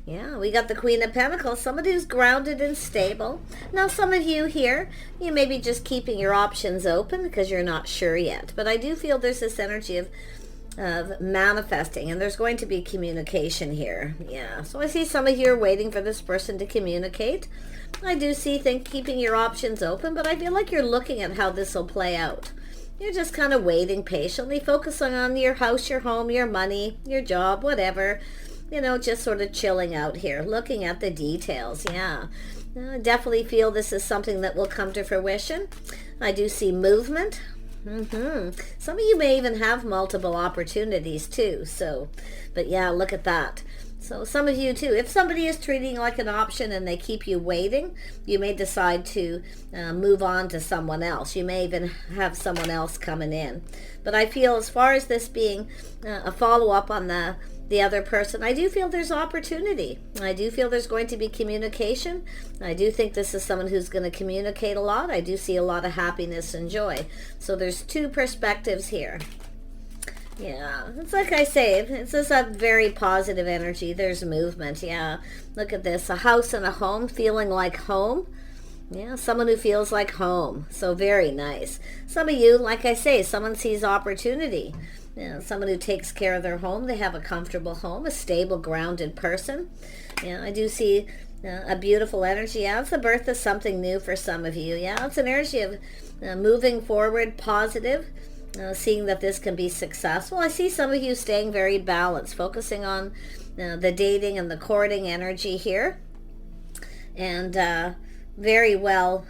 Yeah, we got the Queen of Pentacles, somebody who's grounded and stable. Now, some of you here, you may be just keeping your options open because you're not sure yet. But I do feel there's this energy of manifesting, and there's going to be communication here. Yeah, so I see some of you are waiting for this person to communicate. I do see keeping your options open, but I feel like you're looking at how this will play out. You're just kind of waiting patiently, focusing on your house, your home, your money, your job, whatever. You know, just sort of chilling out here, looking at the details. Yeah, I definitely feel this is something that will come to fruition. I do see movement. Some of you may even have multiple opportunities too. So, but yeah, look at that. So some of you too, if somebody is treating you like an option and they keep you waiting, you may decide to move on to someone else. You may even have someone else coming in. But I feel as far as this being a follow-up on the other person, I do feel there's opportunity. I do feel there's going to be communication. I do think this is someone who's going to communicate a lot. I do see a lot of happiness and joy. So there's two perspectives here. Yeah, it's like I say, it's just a very positive energy. There's movement. Yeah, look at this, a house and a home, feeling like home. Yeah, someone who feels like home. So very nice. Some of you, like I say, someone sees opportunity. Yeah, someone who takes care of their home. They have a comfortable home, a stable, grounded person. Yeah, I do see a beautiful energy. Yeah, it's the birth of something new for some of you. Yeah, it's an energy of moving forward, positive. Seeing that this can be successful. I see some of you staying very balanced, focusing on the dating and the courting energy here, and very well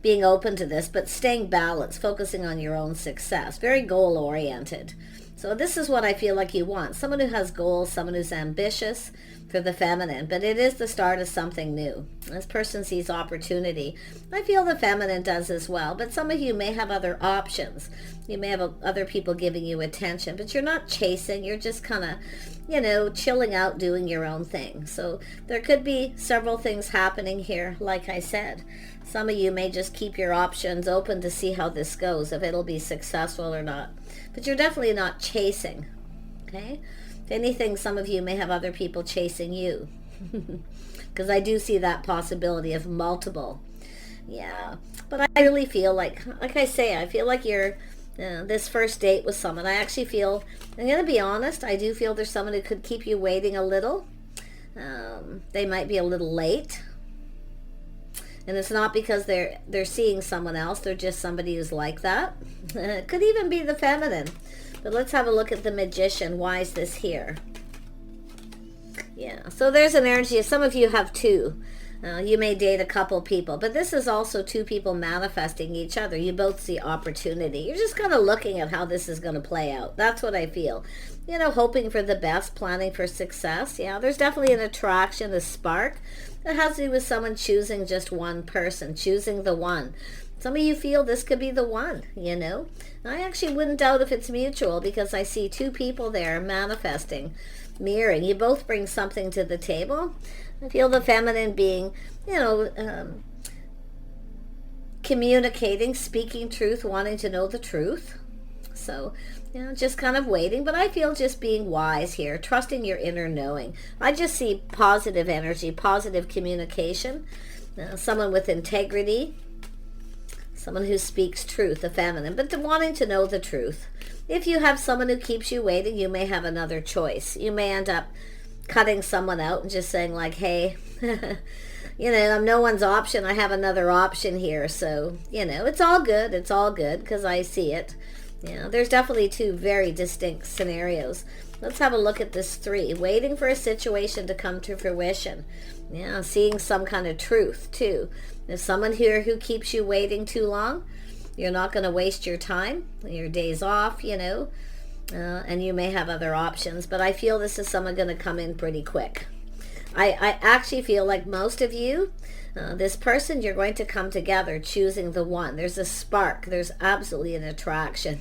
being open to this, but staying balanced, focusing on your own success, very goal oriented. So this is what I feel like you want, someone who has goals, someone who's ambitious, for the feminine, but it is the start of something new. This person sees opportunity. I feel the feminine does as well, but some of you may have other options. You may have other people giving you attention, but you're not chasing. You're just kind of, you know, chilling out, doing your own thing. So there could be several things happening here, like I said. Some of you may just keep your options open to see how this goes, if it'll be successful or not. But you're definitely not chasing, okay? If anything, some of you may have other people chasing you. Because I do see that possibility of multiple. Yeah, but I really feel like I say, I feel like you're this first date with someone. I actually feel, I'm going to be honest, I do feel there's someone who could keep you waiting a little. They might be a little late. And it's not because they're seeing someone else. They're just somebody who's like that. It could even be the feminine. But let's have a look at the Magician. Why is this here? Yeah, so there's an energy. Some of you have two. You may date a couple people, but this is also two people manifesting each other. You both see opportunity. You're just kind of looking at how this is going to play out. That's what I feel. You know, hoping for the best, planning for success. Yeah, there's definitely an attraction, a spark. It has to do with someone choosing just one person, choosing the one. Some of you feel this could be the one, you know. I actually wouldn't doubt if it's mutual, because I see two people there manifesting, mirroring. You both bring something to the table. I feel the feminine being, you know, communicating, speaking truth, wanting to know the truth. So, you know, just kind of waiting. But I feel just being wise here, trusting your inner knowing. I just see positive energy, positive communication, someone with integrity, someone who speaks truth, the feminine, but wanting to know the truth. If you have someone who keeps you waiting, you may have another choice. You may end up cutting someone out and just saying like, hey, you know, I'm no one's option. I have another option here. So, you know, it's all good. It's all good because I see it. You know, there's definitely two very distinct scenarios. Let's have a look at this 3. Waiting for a situation to come to fruition. Yeah, seeing some kind of truth too. There's someone here who keeps you waiting too long. You're not going to waste your time, your days off, you know, and you may have other options. But I feel this is someone going to come in pretty quick. I actually feel like most of you, this person, you're going to come together choosing the one. There's a spark. There's absolutely an attraction.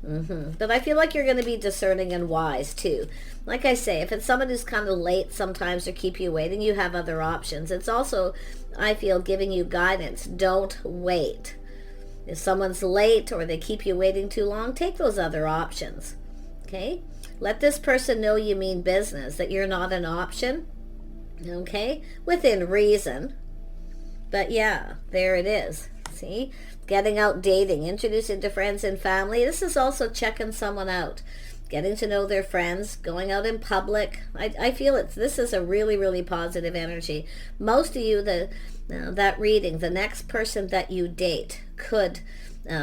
But I feel like you're going to be discerning and wise too. Like I say, if it's someone who's kind of late sometimes or keep you waiting, you have other options. It's also, I feel, giving you guidance. Don't wait. If someone's late or they keep you waiting too long, take those other options. Okay? Let this person know you mean business, that you're not an option. Okay, within reason. But yeah, there it is. See, getting out, dating, introducing to friends and family. This is also checking someone out, getting to know their friends, going out in public. I feel this is a really, really positive energy. Most of you, that reading, the next person that you date could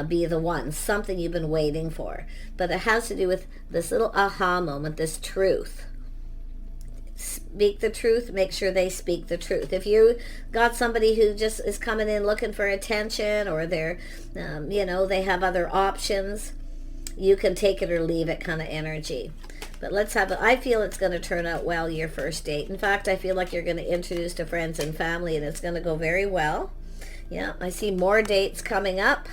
be the one, something you've been waiting for. But it has to do with this little aha moment, this truth. Speak the truth, make sure they speak the truth. If you got somebody who just is coming in looking for attention, or they're, they have other options, you can take it or leave it kind of energy. But let's have it. I feel it's going to turn out well, your first date. In fact, I feel like you're going to introduce to friends and family, and it's going to go very well. Yeah, I see more dates coming up.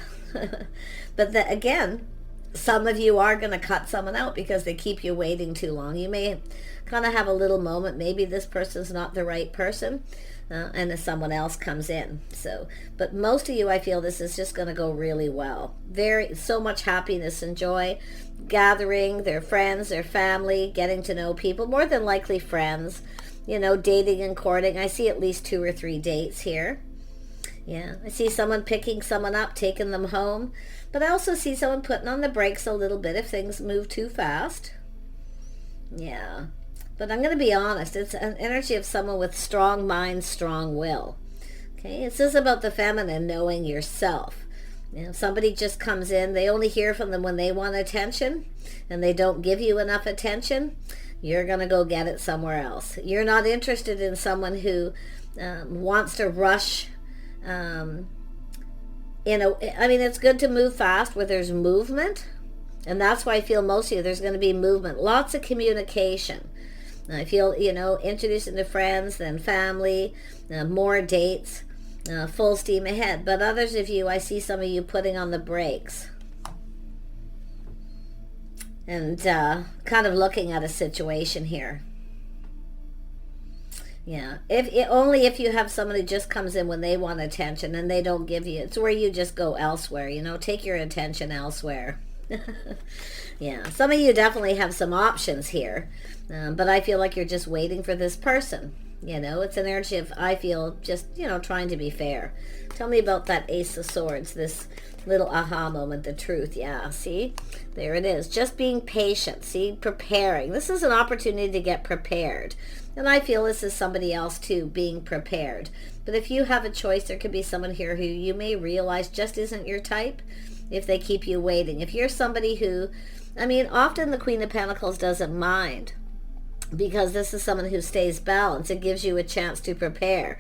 But again, some of you are going to cut someone out because they keep you waiting too long. You may kind of have a little moment, maybe this person's not the right person, and then someone else comes in. But most of you, I feel this is just going to go really well. So much happiness and joy, gathering their friends, their family, getting to know people, more than likely friends, dating and courting. I see at least 2 or 3 dates here. Yeah, I see someone picking someone up, taking them home. But I also see someone putting on the brakes a little bit if things move too fast. Yeah. But I'm going to be honest. It's an energy of someone with strong mind, strong will. Okay? This is about the feminine, knowing yourself. Somebody just comes in. They only hear from them when they want attention, and they don't give you enough attention. You're going to go get it somewhere else. You're not interested in someone who wants to rush. It's good to move fast where there's movement, and that's why I feel most of you, there's going to be movement, lots of communication. I feel, introducing to friends, then family, more dates, full steam ahead. But others of you, I see some of you putting on the brakes and kind of looking at a situation here. Yeah, only if you have someone who just comes in when they want attention and they don't give you. It's where you just go elsewhere. Take your attention elsewhere. Yeah, some of you definitely have some options here, but I feel like you're just waiting for this person. It's an energy of, I feel, just trying to be fair. Tell me about that Ace of Swords, this little aha moment, the truth. Yeah, see, there it is. Just being patient. See, preparing. This is an opportunity to get prepared. And I feel this is somebody else too, being prepared. But if you have a choice, there could be someone here who you may realize just isn't your type if they keep you waiting. If you're somebody who, often the Queen of Pentacles doesn't mind, because this is someone who stays balanced. It gives you a chance to prepare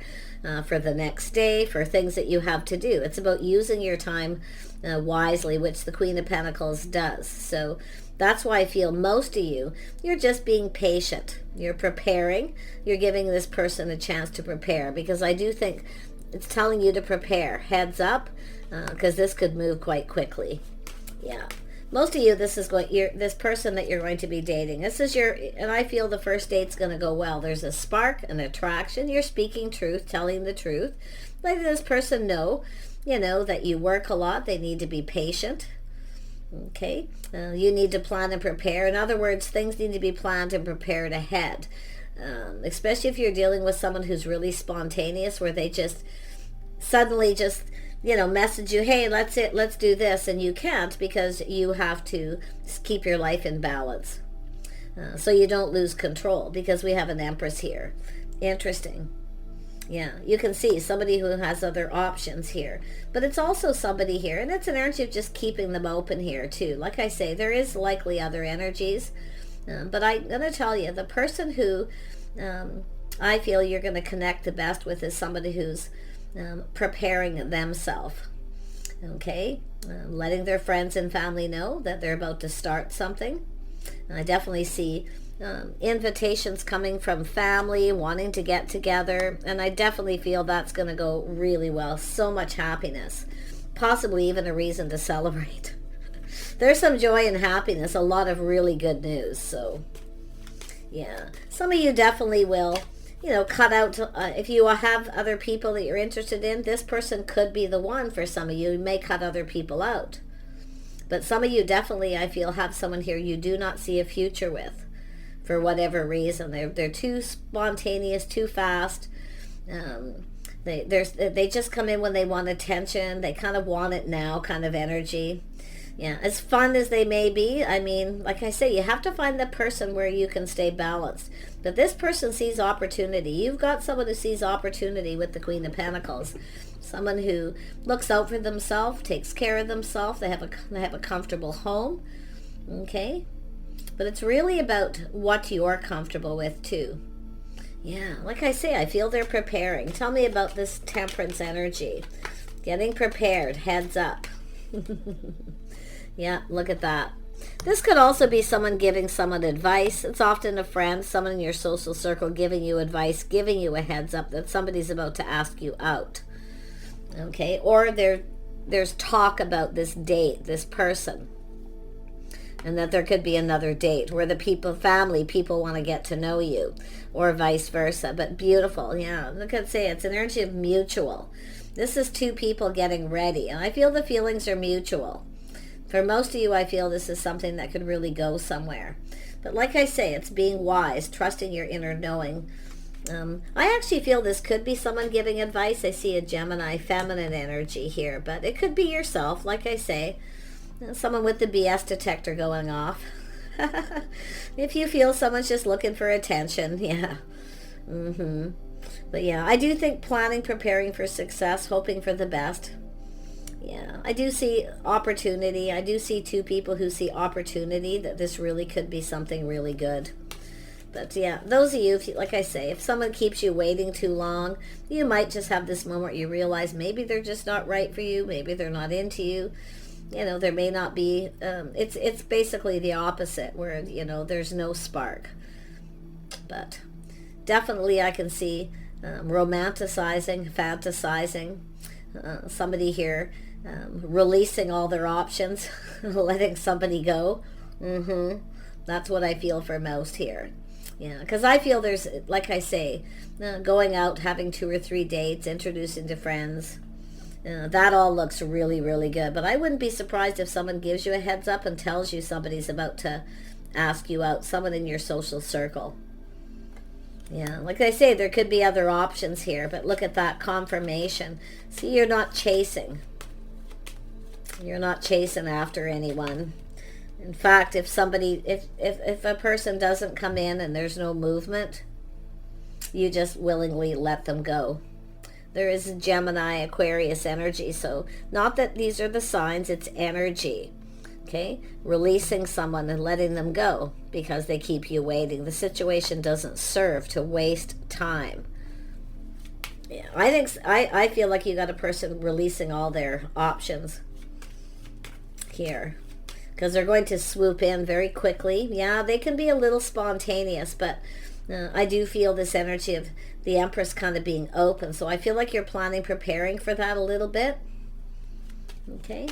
for the next day, for things that you have to do. It's about using your time wisely, which the Queen of Pentacles does. So that's why I feel most of you, you're just being patient. You're preparing. You're giving this person a chance to prepare, because I do think it's telling you to prepare. Heads up, because this could move quite quickly. Yeah. Most of you, this person that you're going to be dating. This is and I feel the first date's going to go well. There's a spark, an attraction. You're speaking truth, telling the truth. Letting this person know, that you work a lot. They need to be patient. Okay? You need to plan and prepare. In other words, things need to be planned and prepared ahead. Especially if you're dealing with someone who's really spontaneous, where they just suddenly message you, hey, let's do this, and you can't, because you have to keep your life in balance. So you don't lose control, because we have an Empress here. Interesting. Yeah, you can see somebody who has other options here. But it's also somebody here, and it's an energy of just keeping them open here too. Like I say, there is likely other energies. But I'm going to tell you, the person who I feel you're going to connect the best with is somebody who's preparing themselves. Okay? Letting their friends and family know that they're about to start something. I definitely see invitations coming from family wanting to get together, and I definitely feel that's going to go really well. So much happiness, possibly even a reason to celebrate. There's some joy and happiness, a lot of really good news. So yeah, some of you definitely will cut out, if you have other people that you're interested in, this person could be the one for some of you. You may cut other people out. But some of you definitely, I feel, have someone here you do not see a future with. for whatever reason. They're too spontaneous, too fast. They just come in when they want attention. They kind of want it now kind of energy. Yeah, as fun as they may be, I mean, like I say, you have to find the person where you can stay balanced. But this person sees opportunity. You've got someone who sees opportunity with the Queen of Pentacles. Someone who looks out for themselves, takes care of themselves. They have a comfortable home. Okay? But it's really about what you're comfortable with too. Yeah, like I say, I feel they're preparing. Tell me about this Temperance energy. Getting prepared, heads up. Yeah, look at that. This could also be someone giving someone advice. It's often a friend, someone in your social circle giving you advice, giving you a heads up that somebody's about to ask you out. Okay, or there's talk about this date, this person, and that there could be another date where the family people want to get to know you, or vice versa. But beautiful, yeah. Look at say it's an energy of mutual. This is two people getting ready, and I feel the feelings are mutual. For most of you, I feel this is something that could really go somewhere. But like I say, it's being wise, trusting your inner knowing. I actually feel this could be someone giving advice. I see a Gemini feminine energy here, but it could be yourself, like I say. Someone with the BS detector going off. If you feel someone's just looking for attention, yeah. But yeah, I do think planning, preparing for success, hoping for the best. Yeah, I do see opportunity. I do see two people who see opportunity, that this really could be something really good. But yeah, those of you, like I say, if someone keeps you waiting too long, you might just have this moment where you realize maybe they're just not right for you. Maybe they're not into you. You know, there may not be, it's basically the opposite where, you know, there's no spark. But definitely I can see romanticizing, fantasizing, somebody here releasing all their options, letting somebody go. That's what I feel for most here. Yeah, because I feel there's, like I say, going out, having 2 or 3 dates, introducing to friends. That all looks really, really good. But I wouldn't be surprised if someone gives you a heads up and tells you somebody's about to ask you out, someone in your social circle. Yeah, like I say, there could be other options here, but look at that confirmation. See, you're not chasing. You're not chasing after anyone. In fact, if a person doesn't come in and there's no movement, you just willingly let them go. There is Gemini, Aquarius energy, so not that these are the signs, it's energy. Okay, releasing someone and letting them go because they keep you waiting. The situation doesn't serve to waste time. Yeah, I feel like you got a person releasing all their options here because they're going to swoop in very quickly. Yeah, they can be a little spontaneous, but I do feel this energy of the Empress kind of being open. So I feel like you're planning, preparing for that a little bit. Okay.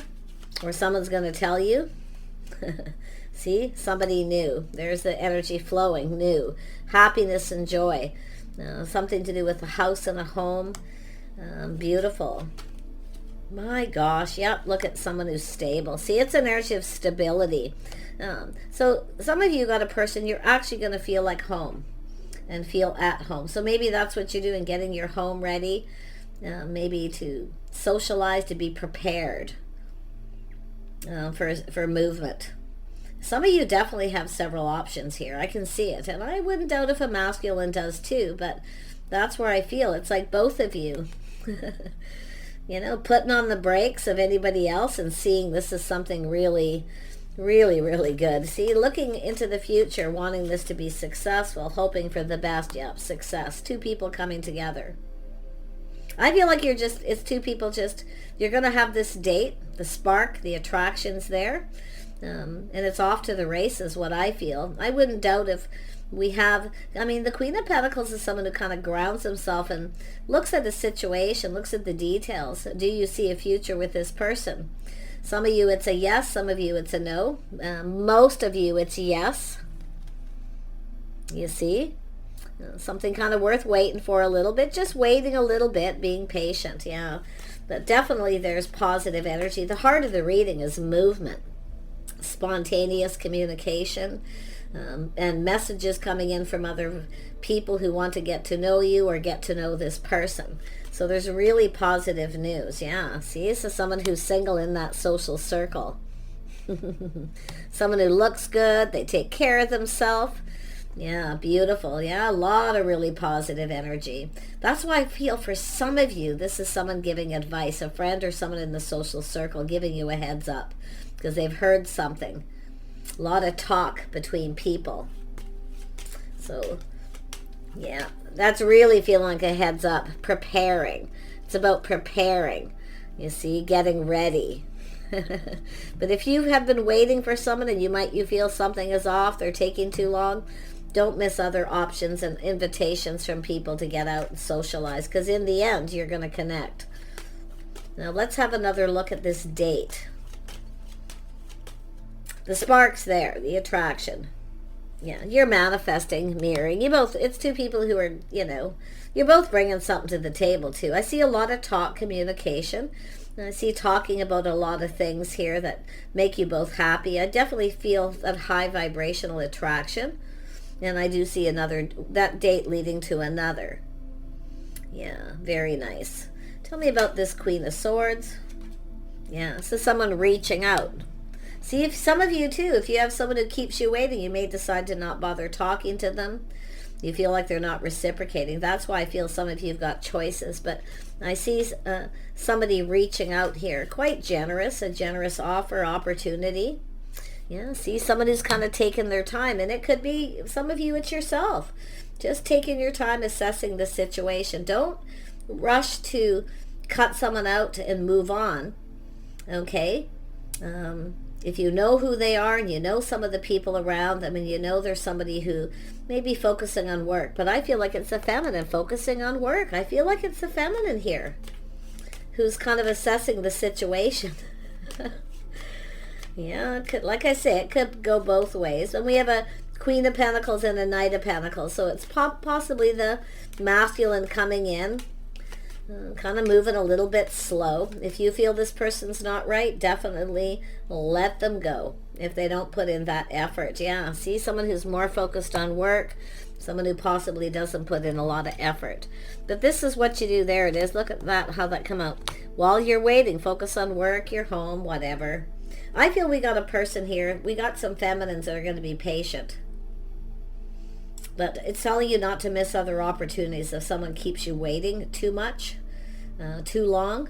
Or someone's going to tell you. See, somebody new. There's the energy flowing, new. Happiness and joy. Something to do with a house and a home. Beautiful. My gosh, yep, look at someone who's stable. See, it's an energy of stability. So some of you got a person you're actually going to feel like home and feel at home. So maybe that's what you're doing, getting your home ready, maybe to socialize, to be prepared. For movement. Some of you definitely have several options here. I can see it. And I wouldn't doubt if a masculine does too, but that's where I feel. It's like both of you, you know, putting on the brakes of anybody else and seeing this is something really, really, really good. See, looking into the future, wanting this to be successful, hoping for the best. Yep, success. 2 people coming together. I feel like it's 2 people you're going to have this date, the spark, the attraction's there, and it's off to the races, what I feel. I wouldn't doubt if we have, the Queen of Pentacles is someone who kind of grounds himself and looks at the situation, looks at the details. Do you see a future with this person? Some of you, it's a yes. Some of you, it's a no. Most of you, it's yes. You see? Something kind of worth waiting for a little bit, just waiting a little bit, being patient, yeah. But definitely there's positive energy. The heart of the reading is movement, spontaneous communication, and messages coming in from other people who want to get to know you or get to know this person. So there's really positive news. Yeah, see, this is someone who's single in that social circle. Someone who looks good, they take care of themselves. Yeah, beautiful. Yeah, a lot of really positive energy. That's why I feel for some of you, this is someone giving advice, a friend or someone in the social circle giving you a heads up because they've heard something. A lot of talk between people. So, yeah, that's really feeling like a heads up. Preparing. It's about preparing. You see, getting ready. But if you have been waiting for someone and you feel something is off, they're taking too long, don't miss other options and invitations from people to get out and socialize, because in the end, you're going to connect. Now, let's have another look at this date. The spark's there, the attraction. Yeah, you're manifesting, mirroring. It's two people who are, you're both bringing something to the table, too. I see a lot of talk, communication. I see talking about a lot of things here that make you both happy. I definitely feel that high vibrational attraction. And I do see that date leading to another. Yeah, very nice. Tell me about this Queen of Swords. Yeah, this is someone reaching out. See, if some of you too, if you have someone who keeps you waiting, you may decide to not bother talking to them. You feel like they're not reciprocating. That's why I feel some of you have got choices. But I see somebody reaching out here. Quite generous, a generous offer, opportunity. Yeah, see, someone who's kind of taken their time. And it could be, some of you, it's yourself. Just taking your time assessing the situation. Don't rush to cut someone out and move on. Okay? If you know who they are and you know some of the people around them and you know there's somebody who may be focusing on work. But I feel like it's a feminine focusing on work. I feel like it's a feminine here who's kind of assessing the situation. Yeah, like I say, it could go both ways. And we have a Queen of Pentacles and a Knight of Pentacles. So it's possibly the masculine coming in, kind of moving a little bit slow. If you feel this person's not right, definitely let them go if they don't put in that effort. Yeah, see, someone who's more focused on work, someone who possibly doesn't put in a lot of effort. But this is what you do. There it is. Look at that, how that come out. While you're waiting, focus on work, your home, whatever. I feel we got a person here. We got some feminines that are going to be patient. But it's telling you not to miss other opportunities if someone keeps you waiting too much, too long.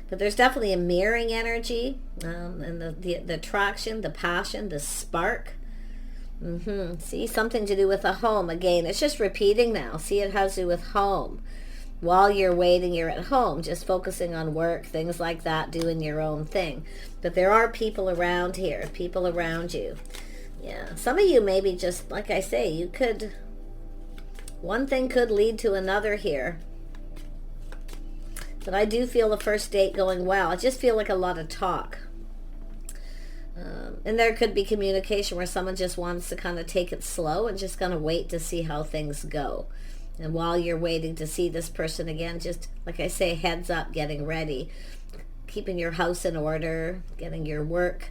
But there's definitely a mirroring energy, and the attraction, the passion, the spark. See, something to do with a home. Again, it's just repeating now. See, it has to do with home. While you're waiting, you're at home, just focusing on work, things like that, doing your own thing. But there are people around here, people around you. Yeah, some of you maybe just, like I say, one thing could lead to another here. But I do feel the first date going well. I just feel like a lot of talk. And there could be communication where someone just wants to kind of take it slow and just kind of wait to see how things go. And while you're waiting to see this person again, just, like I say, heads up, getting ready. Keeping your house in order, getting your work,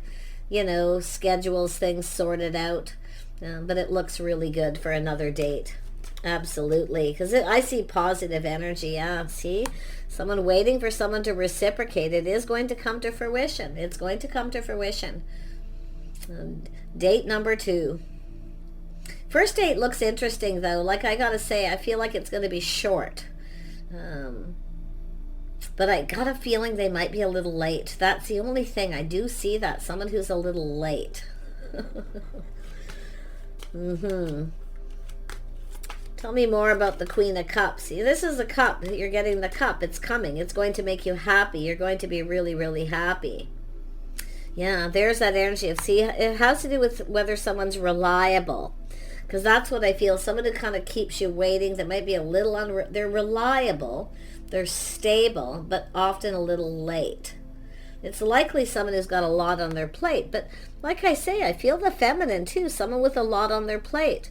schedules, things sorted out. But it looks really good for another date. Absolutely. Because I see positive energy. Yeah, see? Someone waiting for someone to reciprocate. It is going to come to fruition. It's going to come to fruition. Date number 2. First date looks interesting, though. Like I gotta say, I feel like it's going to be short. But I got a feeling they might be a little late. That's the only thing. I do see that. Someone who's a little late. Tell me more about the Queen of Cups. See, this is a cup. You're getting the cup. It's coming. It's going to make you happy. You're going to be really, really happy. Yeah, there's that energy. See, it has to do with whether someone's reliable. Because that's what I feel. Someone who kind of keeps you waiting, that might be a little they're reliable, they're stable, but often a little late. It's likely someone who's got a lot on their plate. But like I say, I feel the feminine too. Someone with a lot on their plate.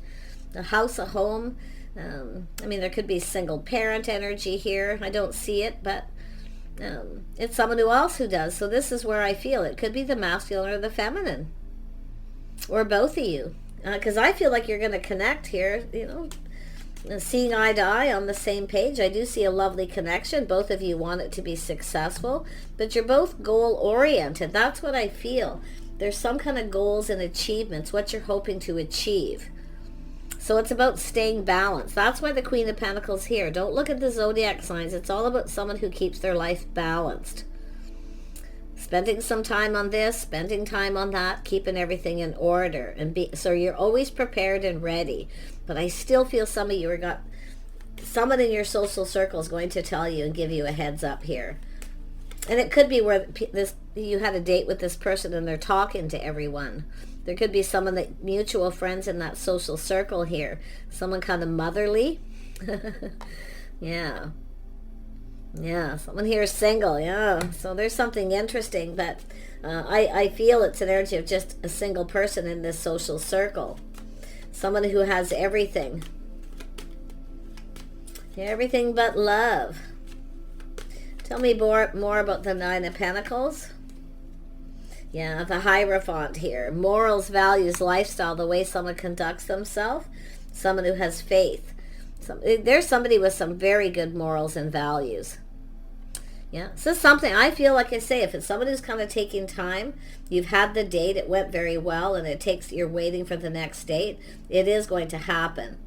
A house, a home. There could be single parent energy here. I don't see it, but it's someone else who does. So this is where I feel it could be the masculine or the feminine. or both of you. Because I feel like you're going to connect here, seeing eye to eye on the same page. I do see a lovely connection. Both of you want it to be successful, but you're both goal oriented. That's what I feel. There's some kind of goals and achievements, what you're hoping to achieve. So it's about staying balanced. That's why the Queen of Pentacles here. Don't look at the zodiac signs. It's all about someone who keeps their life balanced. Spending some time on this, spending time on that, keeping everything in order. So you're always prepared and ready. But I still feel some of you got someone in your social circle is going to tell you and give you a heads up here. And it could be where you had a date with this person and they're talking to everyone. There could be someone that mutual friends in that social circle here. Someone kind of motherly. Yeah. Yeah, someone here is single. Yeah, so there's something interesting, but I feel it's an energy of just a single person in this social circle. Someone who has everything. Everything but love. Tell me more about the Nine of Pentacles. Yeah, the Hierophant here. Morals, values, lifestyle, the way someone conducts themselves. Someone who has faith. There's somebody with some very good morals and values. Yeah, so something, I feel like I say, if it's somebody who's kind of taking time, you've had the date, it went very well, and you're waiting for the next date, it is going to happen.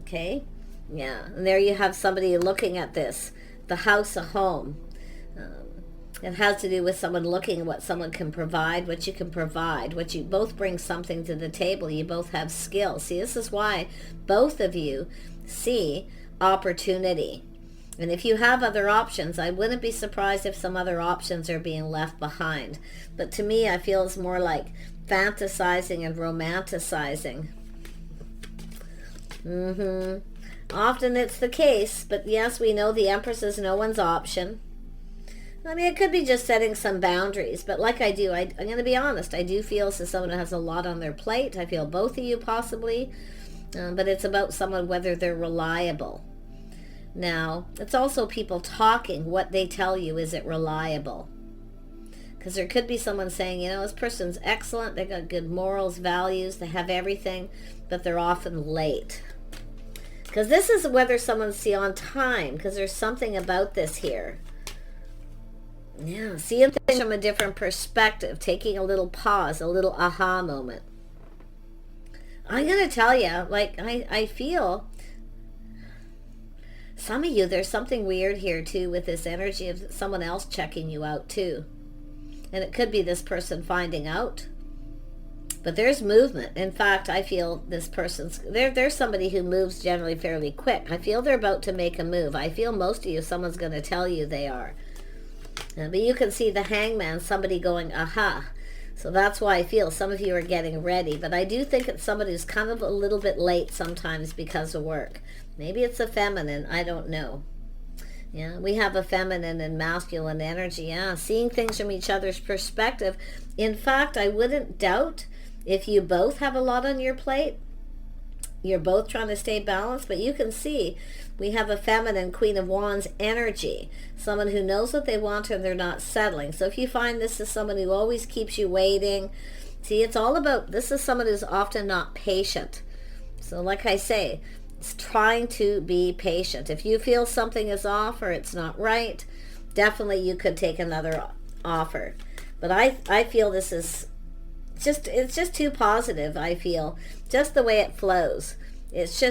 Okay? Yeah, and there you have somebody looking at this. The house, a home. It has to do with someone looking at what someone can provide, what you can provide, what you both bring something to the table. You both have skills. See, this is why both of you see opportunity. And if you have other options, I wouldn't be surprised if some other options are being left behind. But to me, I feel it's more like fantasizing and romanticizing. Often it's the case, but yes, we know the Empress is no one's option. I mean, it could be just setting some boundaries, but like I'm going to be honest, I do feel as someone who has a lot on their plate. I feel both of you possibly, but it's about someone, whether they're reliable. Now, it's also people talking, what they tell you, is it reliable? Because there could be someone saying, this person's excellent, they got good morals, values, they have everything, but they're often late. Because this is whether someone's on time, because there's something about this here. Yeah, seeing things from a different perspective, taking a little pause, a little aha moment. I'm going to tell you, I feel some of you, there's something weird here too with this energy of someone else checking you out too. And it could be this person finding out. But there's movement. In fact, I feel this person's, there's somebody who moves generally fairly quick. I feel they're about to make a move. I feel most of you, someone's going to tell you they are. But you can see the Hangman, somebody going, aha. So that's why I feel some of you are getting ready. But I do think it's somebody who's kind of a little bit late sometimes because of work. Maybe it's a feminine, I don't know. Yeah, we have a feminine and masculine energy. Yeah, seeing things from each other's perspective. In fact, I wouldn't doubt if you both have a lot on your plate. You're both trying to stay balanced, but you can see we have a feminine Queen of Wands energy. Someone who knows what they want and they're not settling. So if you find this is someone who always keeps you waiting, see, it's all about, this is someone who's often not patient. So like I say, it's trying to be patient. If you feel something is off or it's not right, definitely you could take another offer. But I feel this is it's just too positive. I feel just the way it flows. It's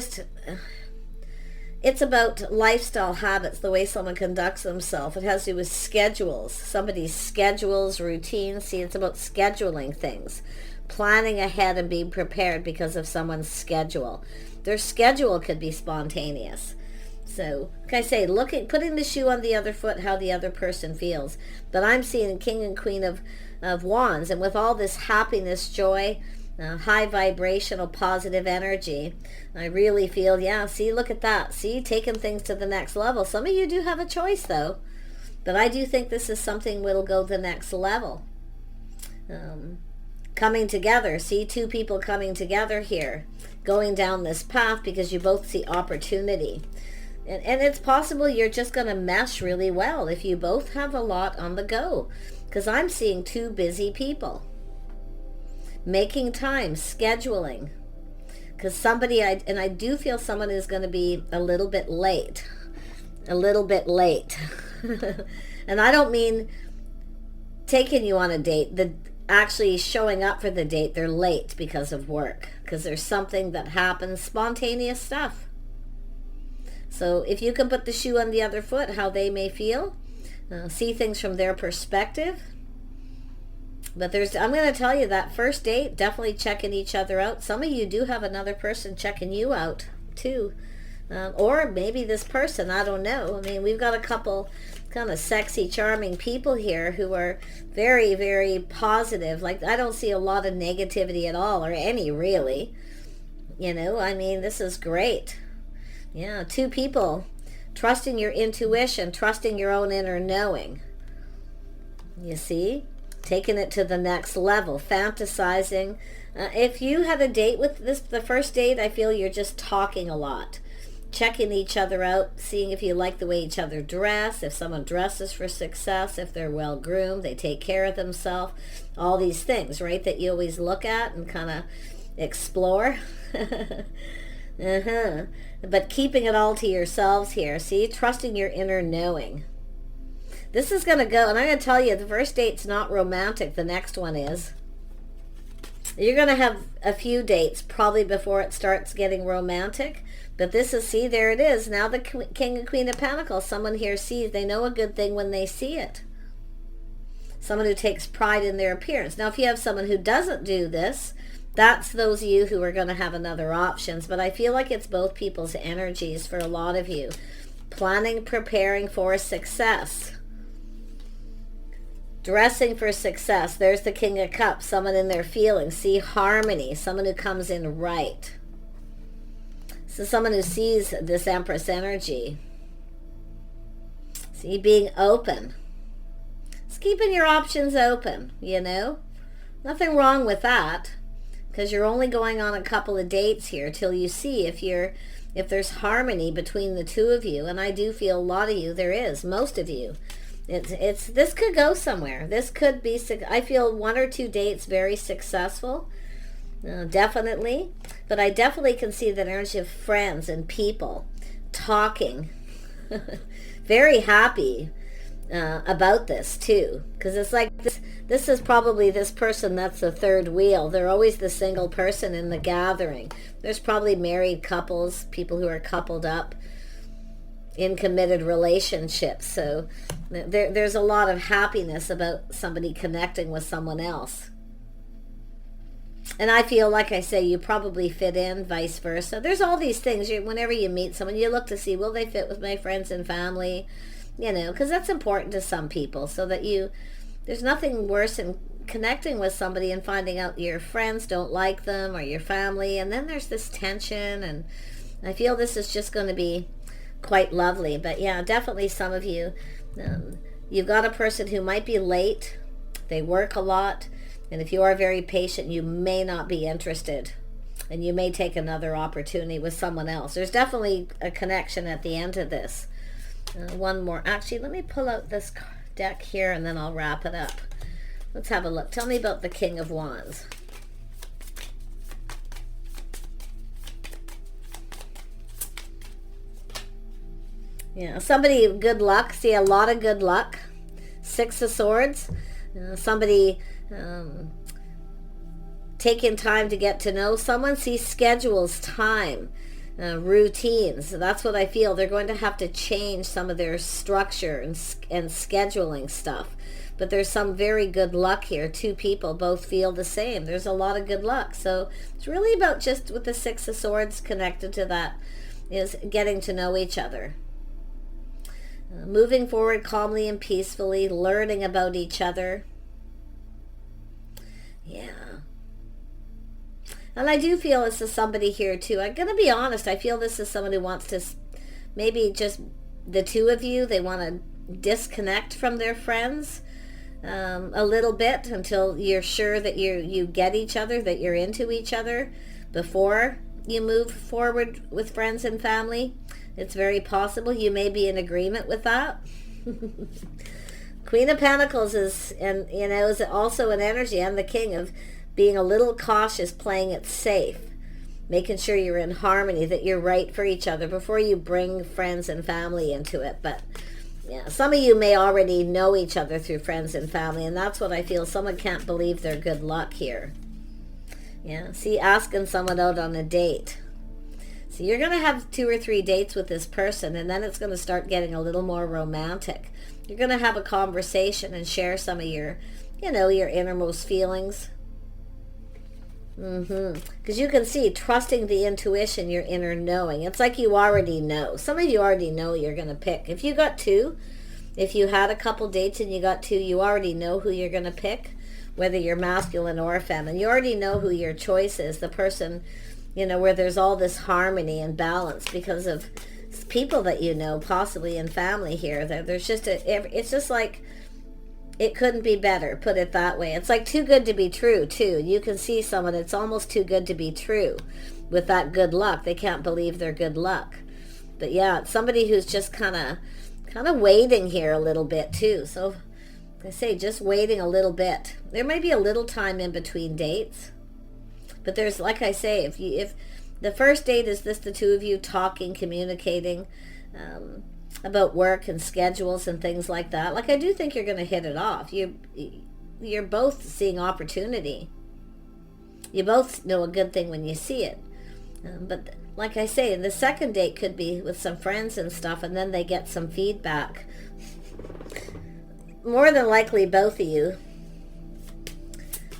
about lifestyle habits, the way someone conducts themselves. It has to do with schedules, somebody's schedules, routines. See, it's about scheduling things, planning ahead and being prepared because of someone's schedule. Their schedule could be spontaneous. So, like I say, putting the shoe on the other foot, how the other person feels. But I'm seeing King and Queen of Wands, and with all this happiness, joy, high vibrational, positive energy, I really feel, yeah, see, look at that. See, taking things to the next level. Some of you do have a choice, though. But I do think this is something that'll go the next level. Coming together. See, two people coming together here, going down this path because you both see opportunity. And it's possible you're just going to mesh really well if you both have a lot on the go. Because I'm seeing two busy people. making time, scheduling. Because somebody, I do feel someone is going to be a little bit late. A little bit late. And I don't mean taking you on a date. Actually showing up for the date, they're late because of work. Because there's something that happens, spontaneous stuff. So if you can put the shoe on the other foot, how they may feel, see things from their perspective. But I'm going to tell you that first date, definitely checking each other out. Some of you do have another person checking you out too. Or maybe this person, I don't know. I mean, we've got a couple kind of sexy, charming people here who are very, very positive. Like, I don't see a lot of negativity at all, or any really. You know, I mean, this is great. Yeah, two people trusting your intuition, trusting your own inner knowing. You see? Taking it to the next level, fantasizing. If you had a date with the first date, I feel you're just talking a lot. Checking each other out, seeing if you like the way each other dress, if someone dresses for success, if they're well groomed, they take care of themselves, all these things, right, that you always look at and kind of explore. But keeping it all to yourselves here, see, trusting your inner knowing. This is going to go, and I'm going to tell you, the first date's not romantic, the next one is. You're going to have a few dates probably before it starts getting romantic. But this is, see, there it is. Now the King and Queen of Pentacles, someone here sees, they know a good thing when they see it. Someone who takes pride in their appearance. Now, if you have someone who doesn't do this, that's those of you who are going to have another options. But I feel like it's both people's energies for a lot of you. Planning, preparing for success. Dressing for success. There's the King of Cups, someone in their feelings. See, harmony, someone who comes in right. So someone who sees this Empress energy. See, being open. It's keeping your options open, you know. Nothing wrong with that. Because you're only going on a couple of dates here till you see if there's harmony between the two of you. And I do feel a lot of you, there is, most of you. This could go somewhere. This could be, I feel 1 or 2 dates very successful. Definitely. But I definitely can see that energy of friends and people talking. Very happy about this too. Because it's like this is probably this person that's the third wheel. They're always the single person in the gathering. There's probably married couples, people who are coupled up in committed relationships. So there's a lot of happiness about somebody connecting with someone else. And I feel, like I say, you probably fit in, vice versa. There's all these things. Whenever you meet someone, you look to see, will they fit with my friends and family? You know, because that's important to some people. So that there's nothing worse than connecting with somebody and finding out your friends don't like them or your family. And then there's this tension. And I feel this is just going to be quite lovely. But yeah, definitely some of you, you've got a person who might be late. They work a lot. And if you are very patient, you may not be interested. And you may take another opportunity with someone else. There's definitely a connection at the end of this. One more. Actually, let me pull out this deck here and then I'll wrap it up. Let's have a look. Tell me about the King of Wands. Yeah, somebody, good luck. See, a lot of good luck. 6 of Swords. Somebody taking time to get to know someone. See, schedules, time, routines. That's what I feel. They're going to have to change some of their structure and scheduling stuff. But there's some very good luck here. 2 people both feel the same. There's a lot of good luck. So it's really about, just with the 6 of Swords connected to that, is getting to know each other. Moving forward calmly and peacefully, learning about each other. Yeah. And I do feel this is somebody here too. I'm going to be honest. I feel this is someone who wants to, maybe just the 2 of you, they want to disconnect from their friends a little bit until you're sure that you get each other, that you're into each other before you move forward with friends and family. It's very possible you may be in agreement with that. Queen of Pentacles is also an energy. I'm the King of being a little cautious, playing it safe, making sure you're in harmony, that you're right for each other before you bring friends and family into it. But yeah, some of you may already know each other through friends and family, and that's what I feel. Someone can't believe their good luck here. Yeah, see, asking someone out on a date. So you're going to have 2 or 3 dates with this person, and then it's going to start getting a little more romantic. You're going to have a conversation and share some of your, your innermost feelings. Because you can see, trusting the intuition, your inner knowing. It's like you already know. Some of you already know you're going to pick. If you got 2, if you had a couple dates and you got 2, you already know who you're going to pick, whether you're masculine or feminine. You already know who your choice is, the person, where there's all this harmony and balance because of people that you know, possibly in family here. There's just it's just like, it couldn't be better, put it that way. It's like too good to be true, too. You can see someone, it's almost too good to be true with that good luck. They can't believe their good luck. But yeah, it's somebody who's just kind of waiting here a little bit, too. So I say, just waiting a little bit. There might be a little time in between dates. But there's, like I say, if the first date is just the 2 of you talking, communicating, about work and schedules and things like that, like I do think you're going to hit it off. You're both seeing opportunity. You both know a good thing when you see it. But like I say, the second date could be with some friends and stuff, and then they get some feedback. More than likely both of you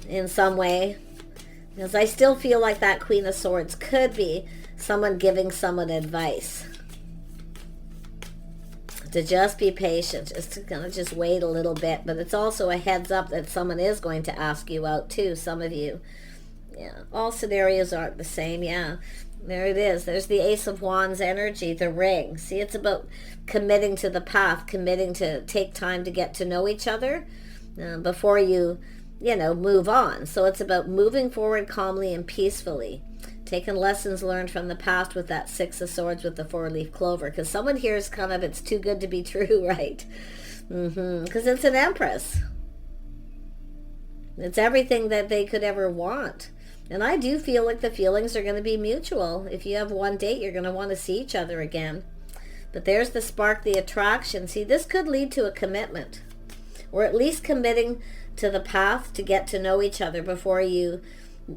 in some way, because I still feel like that Queen of Swords could be someone giving someone advice. To just be patient, just wait a little bit. But it's also a heads up that someone is going to ask you out too, some of you. Yeah, all scenarios aren't the same. Yeah, there it is. There's the Ace of Wands energy, the ring. See, it's about committing to the path, committing to take time to get to know each other before you move on. So it's about moving forward calmly and peacefully. Taking lessons learned from the past with that 6 of Swords with the 4-leaf clover. Because someone here is kind of, it's too good to be true, right? Because it's an Empress. It's everything that they could ever want. And I do feel like the feelings are going to be mutual. If you have one date, you're going to want to see each other again. But there's the spark, the attraction. See, this could lead to a commitment. Or at least committing to the path to get to know each other before you...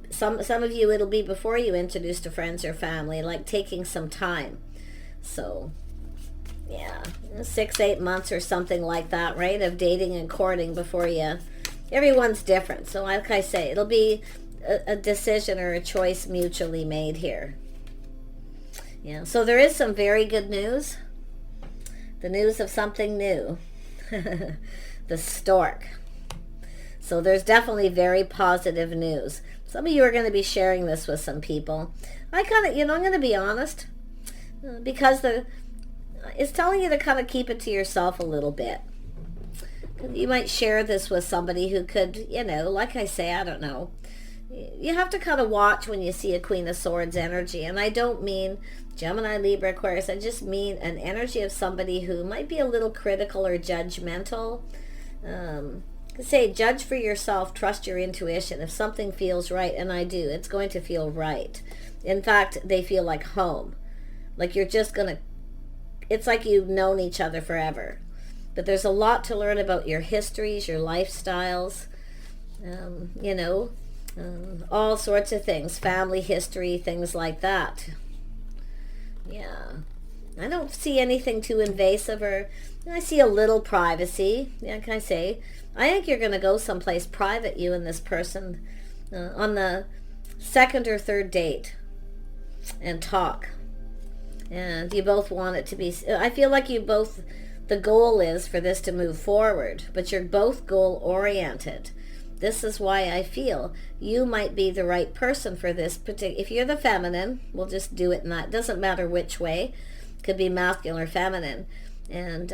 Some of you, it'll be before you introduce to friends or family, like taking some time. So, yeah, 6-8 months or something like that, right, of dating and courting before you... Everyone's different. So like I say, it'll be a decision or a choice mutually made here. Yeah, so there is some very good news. The news of something new. The stork. So there's definitely very positive news. Some of you are going to be sharing this with some people. I kind of, I'm going to be honest, because it's telling you to kind of keep it to yourself a little bit. You might share this with somebody who could, like I say, I don't know. You have to kind of watch when you see a Queen of Swords energy. And I don't mean Gemini, Libra, Aquarius. I just mean an energy of somebody who might be a little critical or judgmental. Say, judge for yourself, trust your intuition. If something feels right, and I do, it's going to feel right. In fact, they feel like home. Like you're just going to, it's like you've known each other forever. But there's a lot to learn about your histories, your lifestyles, all sorts of things, family history, things like that. Yeah. I don't see anything too invasive, or I see a little privacy. Yeah, can I say? I think you're going to go someplace private, you and this person, on the 2nd or 3rd date and talk. And you both want it to be, I feel like you both, the goal is for this to move forward, but you're both goal oriented. This is why I feel you might be the right person for this particular, if you're the feminine, we'll just do it in that, it doesn't matter which way, could be masculine or feminine, and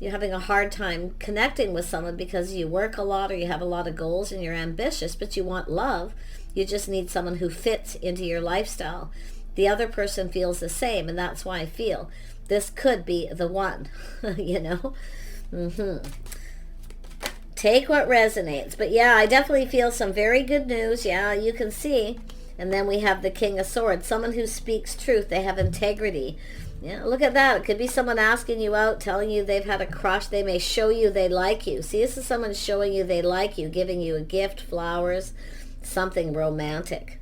you're having a hard time connecting with someone because you work a lot or you have a lot of goals and you're ambitious, but you want love. You just need someone who fits into your lifestyle. The other person feels the same, and that's why I feel this could be the one. Take what resonates. But yeah, I definitely feel some very good news. Yeah, you can see. And then we have the King of Swords, someone who speaks truth. They have integrity. Yeah, look at that. It could be someone asking you out, telling you they've had a crush. They may show you they like you. See, this is someone showing you they like you, giving you a gift, flowers, something romantic.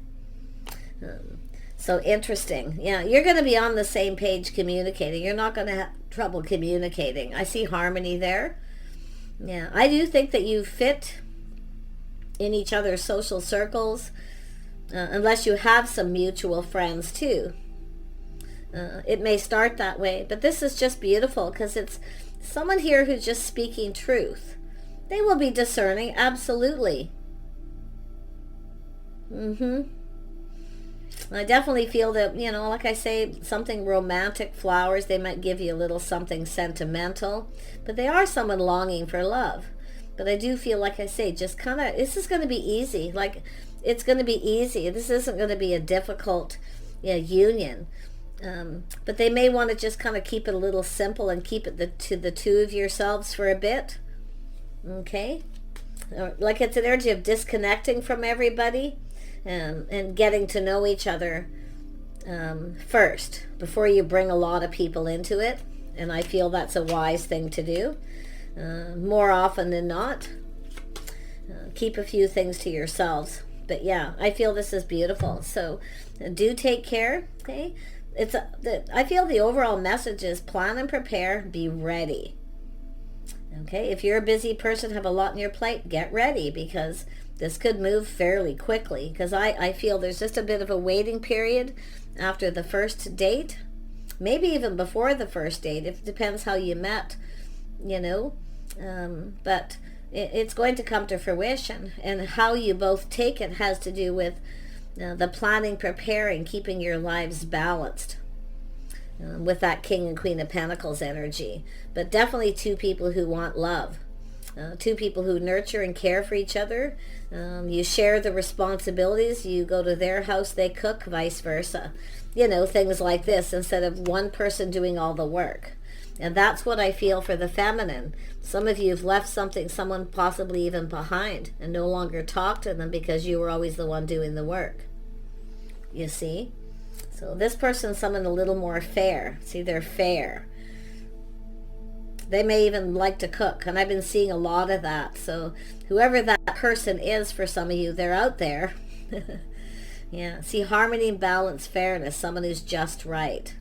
So interesting. Yeah, you're going to be on the same page communicating. You're not going to have trouble communicating. I see harmony there. Yeah, I do think that you fit in each other's social circles, unless you have some mutual friends too. It may start that way, but this is just beautiful because it's someone here who's just speaking truth. They will be discerning, absolutely. I definitely feel that, you know, like I say, something romantic, flowers, they might give you a little something sentimental, but they are someone longing for love. But I do feel, like I say, just kind of, this is going to be easy. Like, it's going to be easy. This isn't going to be a difficult union. But they may want to just kind of keep it a little simple and keep it to the two of yourselves for a bit. Okay? Like it's an energy of disconnecting from everybody. And getting to know each other first before you bring a lot of people into it. And I feel that's a wise thing to do. More often than not, keep a few things to yourselves. But yeah, I feel this is beautiful. So do take care. Okay, I feel the overall message is plan and prepare, be ready. Okay, if you're a busy person, have a lot on your plate, get ready, because this could move fairly quickly, because I feel there's just a bit of a waiting period after the first date, maybe even before the first date. It depends how you met, you know, but it's going to come to fruition, and how you both take it has to do with the planning, preparing, keeping your lives balanced. With that King and Queen of Pentacles energy. But definitely two people who want love. Two people who nurture and care for each other. You share the responsibilities. You go to their house, they cook, vice versa. You know, things like this, instead of one person doing all the work. And that's what I feel for the feminine. Some of you have left someone possibly even behind, and no longer talk to them because you were always the one doing the work. You see? So this person's someone a little more fair. See, they're fair. They may even like to cook, and I've been seeing a lot of that. So whoever that person is for some of you, they're out there. Yeah, see, harmony, balance, fairness, someone who's just right.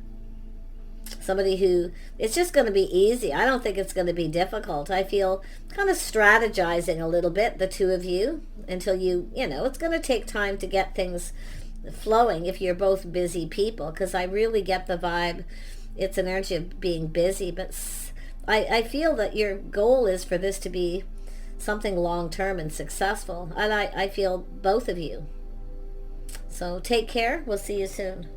Somebody who, it's just going to be easy. I don't think it's going to be difficult. I feel kind of strategizing a little bit, the two of you, until you know, it's going to take time to get things flowing if you're both busy people, because I really get the vibe it's an energy of being busy, but I feel that your goal is for this to be something long-term and successful, and I feel both of you. So take care. We'll see you soon.